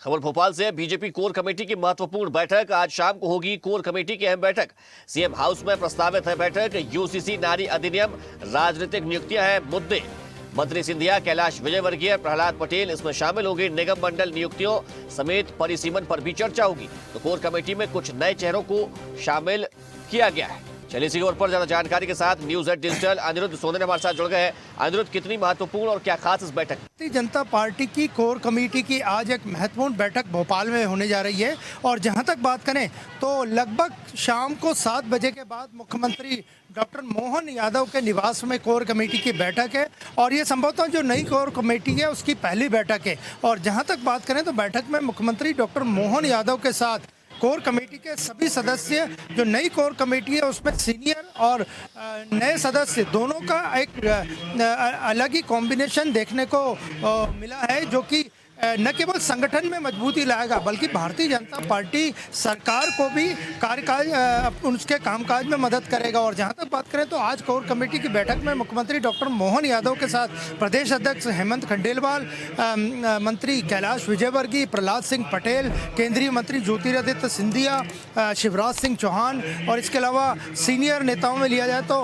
खबर भोपाल से। BJP core committee की महत्वपूर्ण बैठक आज शाम को होगी। कोर कमेटी की अहम बैठक सीएम हाउस में प्रस्तावित है। बैठक यूसीसी, नारी अधिनियम, राजनीतिक नियुक्तियां हैं मुद्दे। मंत्री सिंधिया, कैलाश विजयवर्गीय, प्रहलाद पटेल इसमें शामिल होंगे। निगम मंडल नियुक्तियों समेत परिसीमन पर भी चर्चा होगी। तो कोर कमेटी में कुछ नए चेहरों को शामिल किया गया है। चलिए इसी खबर पर ज्यादा जानकारी के साथ न्यूज एट डिजिटल अनिरुद्ध सोने हमारे साथ जुड़ गए हैं। अनिरुद्ध, कितनी महत्वपूर्ण और क्या खास इस बैठक? भारतीय जनता पार्टी की कोर कमेटी की आज एक महत्वपूर्ण बैठक भोपाल में होने जा रही है और जहां तक बात करें तो लगभग शाम को 7 बजे के बाद मुख्यमंत्री डॉक्टर मोहन यादव के निवास में कोर कमेटी की बैठक है और ये संभवतः जो नई कोर कमेटी है उसकी पहली बैठक है। और जहां तक बात करें तो बैठक में मुख्यमंत्री डॉक्टर मोहन यादव के साथ कोर कमेटी के सभी सदस्य, जो नई कोर कमेटी है उसमें सीनियर और नए सदस्य दोनों का एक अलग ही कॉम्बिनेशन देखने को मिला है, जो कि न केवल संगठन में मजबूती लाएगा बल्कि भारतीय जनता पार्टी सरकार को भी कार्यकाल उसके कामकाज में मदद करेगा। और जहां तक बात करें तो आज कोर कमेटी की बैठक में मुख्यमंत्री डॉक्टर मोहन यादव के साथ प्रदेश अध्यक्ष हेमंत खंडेलवाल, मंत्री कैलाश विजयवर्गीय, प्रहलाद सिंह पटेल, केंद्रीय मंत्री ज्योतिरादित्य सिंधिया, शिवराज सिंह चौहान और इसके अलावा सीनियर नेताओं में लिया जाए तो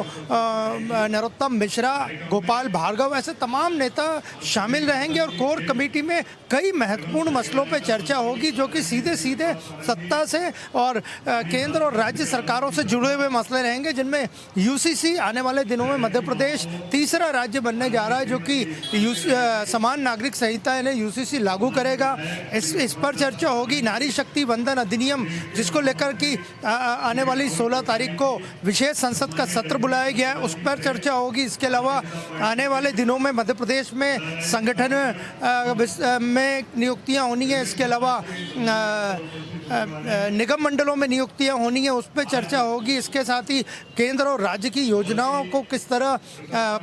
नरोत्तम मिश्रा, गोपाल भार्गव, ऐसे तमाम नेता शामिल रहेंगे। और कोर कमेटी में कई महत्वपूर्ण मसलों पर चर्चा होगी जो कि सीधे सीधे सत्ता से और केंद्र और राज्य सरकारों से जुड़े हुए मसले रहेंगे, जिनमें यूसीसी आने वाले दिनों में मध्य प्रदेश तीसरा राज्य बनने जा रहा है जो कि समान नागरिक संहिता यानी यूसीसी लागू करेगा। इस पर चर्चा होगी। नारी शक्ति वंदन अधिनियम, जिसको लेकर कि आने वाली 16 तारीख को विशेष संसद का सत्र बुलाया गया है, उस पर चर्चा होगी। इसके अलावा आने वाले दिनों में मध्य प्रदेश में संगठन में नियुक्तियां होनी है। इसके अलावा निगम मंडलों में नियुक्तियां होनी है, उस पर चर्चा होगी। इसके साथ ही केंद्र और राज्य की योजनाओं को किस तरह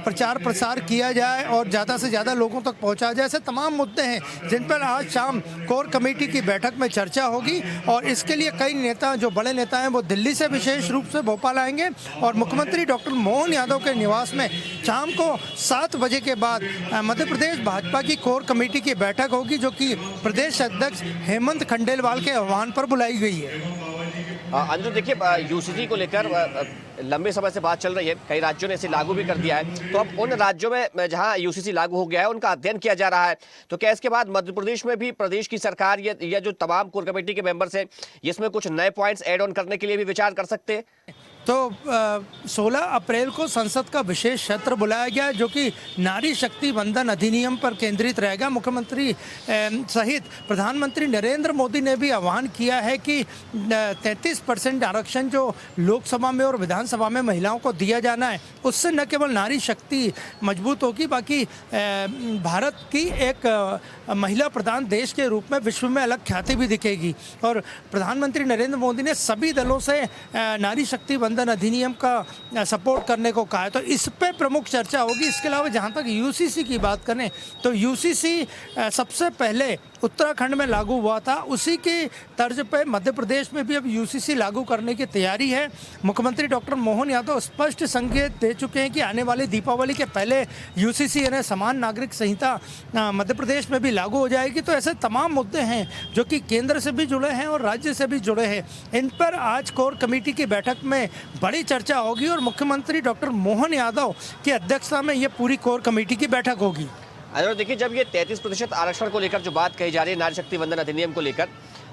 प्रचार प्रसार किया जाए और ज़्यादा से ज़्यादा लोगों तक पहुंचा जाए, ऐसे तमाम मुद्दे हैं जिन पर आज शाम कोर कमेटी की बैठक में चर्चा होगी। और इसके लिए कई नेता, जो बड़े नेता हैं, वो दिल्ली से विशेष रूप से भोपाल आएंगे और मुख्यमंत्री डॉक्टर मोहन यादव के निवास में शाम को 7 बजे के बाद मध्य प्रदेश भाजपा की कोर कमेटी की बैठक होगी, जो कि प्रदेश अध्यक्ष हेमंत खंडेलवाल के आह्वान पर बुलाई गई है। अंजुम, देखिए यूसीसी को लेकर लंबे समय से बात चल रही है, कई राज्यों ने इसे लागू भी कर दिया है। तो अब उन राज्यों में जहां यूसीसी लागू हो गया है उनका अध्ययन किया जा रहा है। तो क्या इसके बाद मध्य प्रदेश में भी प्रदेश की सरकार या जो तमाम कोर कमेटी के मेंबर्स हैं, इसमें कुछ नए पॉइंट्स ऐड ऑन करने के लिए भी विचार कर सकते हैं? तो 16 अप्रैल को संसद का विशेष सत्र बुलाया गया है जो कि नारी शक्ति वंदन अधिनियम पर केंद्रित रहेगा। मुख्यमंत्री सहित प्रधानमंत्री नरेंद्र मोदी ने भी आह्वान किया है कि 33% आरक्षण जो लोकसभा में और विधानसभा में महिलाओं को दिया जाना है, उससे न केवल नारी शक्ति मजबूत होगी बल्कि भारत की एक महिला प्रधान देश के रूप में विश्व में अलग ख्याति भी दिखेगी। और प्रधानमंत्री नरेंद्र मोदी ने सभी दलों से नारी शक्ति वंदन अधिनियम का सपोर्ट करने को कहा है, तो इस पे प्रमुख चर्चा होगी। इसके अलावा जहां तक यूसीसी की बात करें तो यूसीसी सबसे पहले उत्तराखंड में लागू हुआ था, उसी के तर्ज पे मध्य प्रदेश में भी अब यूसीसी लागू करने की तैयारी है। मुख्यमंत्री डॉक्टर मोहन यादव स्पष्ट संकेत दे चुके हैं कि आने वाली दीपावली के पहले यूसीसी यानी समान नागरिक संहिता मध्य प्रदेश में भी लागू हो जाएगी। तो ऐसे तमाम मुद्दे हैं जो कि केंद्र से भी जुड़े हैं और राज्य से भी जुड़े हैं। इन पर आज कोर कमेटी की बैठक में बड़ी चर्चा होगी और मुख्यमंत्री डॉक्टर मोहन यादव की अध्यक्षता में ये पूरी कोर कमेटी की बैठक होगी। अरे देखिए, जब ये 33% आरक्षण को लेकर जो बात कही जा रही है, नारी शक्ति वंदन अधिनियम को लेकर,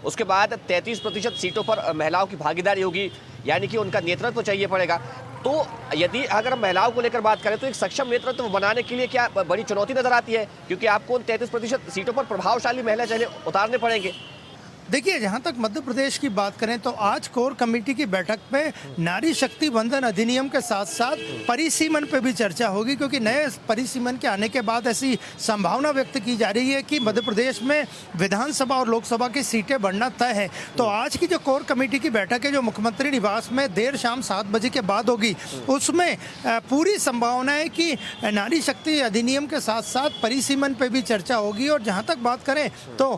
उसके बाद 33% सीटों पर महिलाओं की भागीदारी होगी, यानी कि उनका नेतृत्व चाहिए पड़ेगा। तो यदि अगर हम महिलाओं को लेकर बात करें तो एक सक्षम नेतृत्व बनाने के लिए क्या बड़ी चुनौती नजर आती है, क्योंकि आपको उन 33% सीटों पर प्रभावशाली महिला चेहरे उतारने पड़ेंगे? देखिए, जहाँ तक मध्य प्रदेश की बात करें तो आज कोर कमेटी की बैठक में नारी शक्ति वंदन अधिनियम के साथ साथ परिसीमन पे भी चर्चा होगी, क्योंकि नए परिसीमन के आने के बाद ऐसी संभावना व्यक्त की जा रही है कि मध्य प्रदेश में विधानसभा और लोकसभा की सीटें बढ़ना तय है। तो आज की जो कोर कमेटी की बैठक है, जो मुख्यमंत्री निवास में देर शाम 7 बजे के बाद होगी, उसमें पूरी संभावना है कि नारी शक्ति अधिनियम के साथ साथ परिसीमन पर भी चर्चा होगी। और जहाँ तक बात करें तो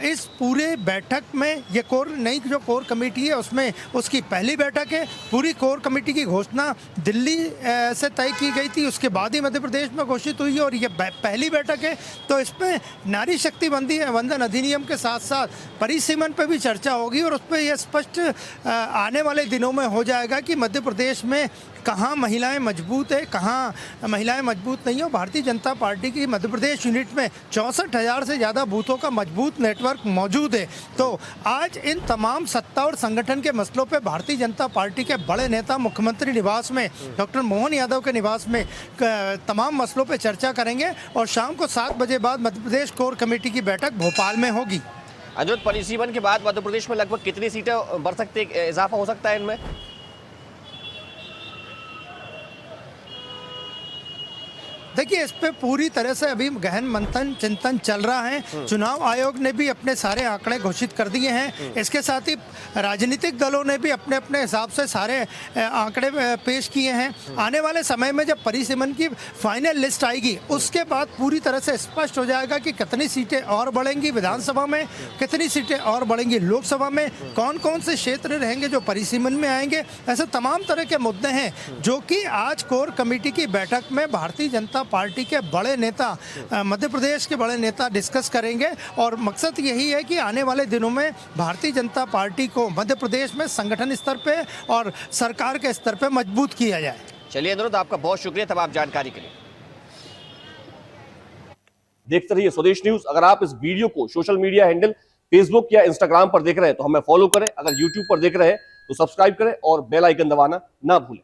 इस पूरे बैठक में ये नई जो कोर कमेटी है उसमें उसकी पहली बैठक है। पूरी कोर कमेटी की घोषणा दिल्ली से तय की गई थी, उसके बाद ही मध्य प्रदेश में घोषित हुई है और ये पहली बैठक है। तो इसमें नारी शक्ति वंदन अधिनियम के साथ साथ परिसीमन पे भी चर्चा होगी और उस पर यह स्पष्ट आने वाले दिनों में हो जाएगा कि मध्य प्रदेश में कहाँ महिलाएं मजबूत है, कहाँ महिलाएं मजबूत नहीं हो। भारतीय जनता पार्टी की मध्य प्रदेश यूनिट में 64,000 से ज़्यादा बूथों का मजबूत नेटवर्क मौजूद है। तो आज इन तमाम सत्ता और संगठन के मसलों पे भारतीय जनता पार्टी के बड़े नेता मुख्यमंत्री निवास में, डॉक्टर मोहन यादव के निवास में तमाम मसलों पे चर्चा करेंगे और शाम को 7 बजे बाद मध्य प्रदेश कोर कमेटी की बैठक भोपाल में होगी। अनुरुद्ध, परिसीमन के बाद मध्य प्रदेश में लगभग कितनी सीटें बढ़ सकती है, इजाफा हो सकता है इनमें? देखिए, इस पे पूरी तरह से अभी गहन मंथन चिंतन चल रहा है। चुनाव आयोग ने भी अपने सारे आंकड़े घोषित कर दिए हैं। इसके साथ ही राजनीतिक दलों ने भी अपने अपने हिसाब से सारे आंकड़े पेश किए हैं। आने वाले समय में जब परिसीमन की फाइनल लिस्ट आएगी उसके बाद पूरी तरह से स्पष्ट हो जाएगा कि कितनी सीटें और बढ़ेंगी विधानसभा में, कितनी सीटें और बढ़ेंगी लोकसभा में, कौन कौन से क्षेत्र रहेंगे जो परिसीमन में आएंगे। ऐसे तमाम तरह के मुद्दे हैं जो कि आज कोर कमेटी की बैठक में भारतीय जनता पार्टी के बड़े नेता, मध्य प्रदेश के बड़े नेता डिस्कस करेंगे और मकसद यही है कि आने वाले दिनों में भारतीय जनता पार्टी को मध्य प्रदेश में संगठन स्तर पे और सरकार के स्तर पे मजबूत किया जाए। चलिए अनुरुद्ध, आपका बहुत शुक्रिया तमाम जानकारी के लिए। देखते रहिए स्वदेश न्यूज। अगर आप इस वीडियो को सोशल मीडिया हैंडल फेसबुक या इंस्टाग्राम पर देख रहे हैं तो हमें फॉलो करें, अगर यूट्यूब पर देख रहे हैं तो सब्सक्राइब करें और बेल आइकन दबाना ना भूलें।